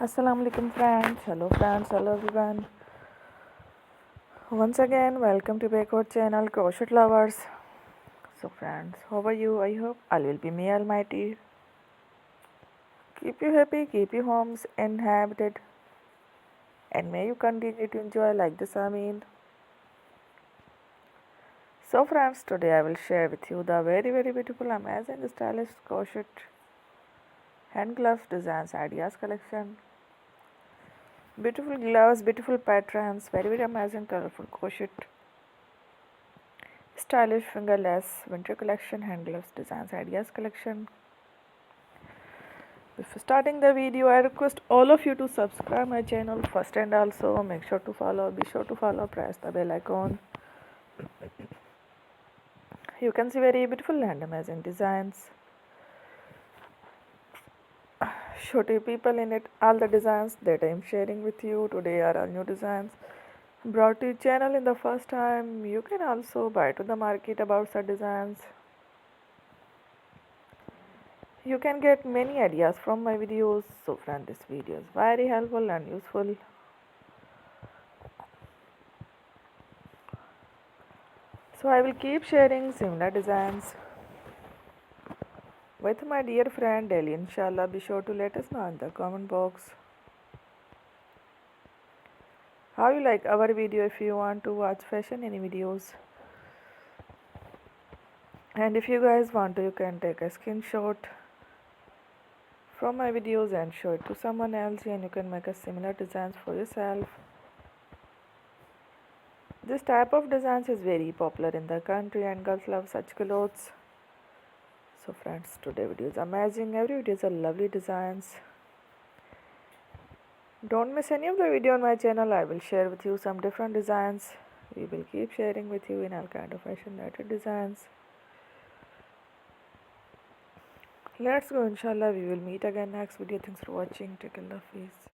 Assalamu alaikum friends, hello everyone. Once again, welcome to Backward channel Crochet Lovers. So friends, how are you? I hope all will be may almighty. Keep you happy, keep your homes inhabited, and may you continue to enjoy like this Amin. So friends, today I will share with you the very beautiful, amazing, stylish crochet hand gloves designs ideas collection. Beautiful gloves, beautiful patterns, very amazing, colorful crochet. Stylish fingerless winter collection hand gloves designs ideas collection. Before starting the video, I request all of you to subscribe my channel first and also be sure to follow, press the bell icon. You can see very beautiful and amazing designs. Show to people in it all the designs that I am sharing with you today are all new designs brought to your channel in the first time. You can also buy to the market about such designs. You can get many ideas from my videos. So friend, this video is very helpful and useful. So I will keep sharing similar designs with my dear friend daily. Inshallah, be sure to let us know in the comment box how you like our video. If you want to watch fashion any videos, and if you guys want to, you can take a screenshot from my videos and show it to someone else, and you can make a similar designs for yourself. This type of designs is very popular in the country and girls love such clothes. So friends, today video is amazing. Every video is a lovely designs. Don't miss any of the video on my channel. I will share with you some different designs. We will keep sharing with you in all kind of fashion related designs. Let's go, inshallah. We will meet again next video. Thanks for watching. Take care, love, peace.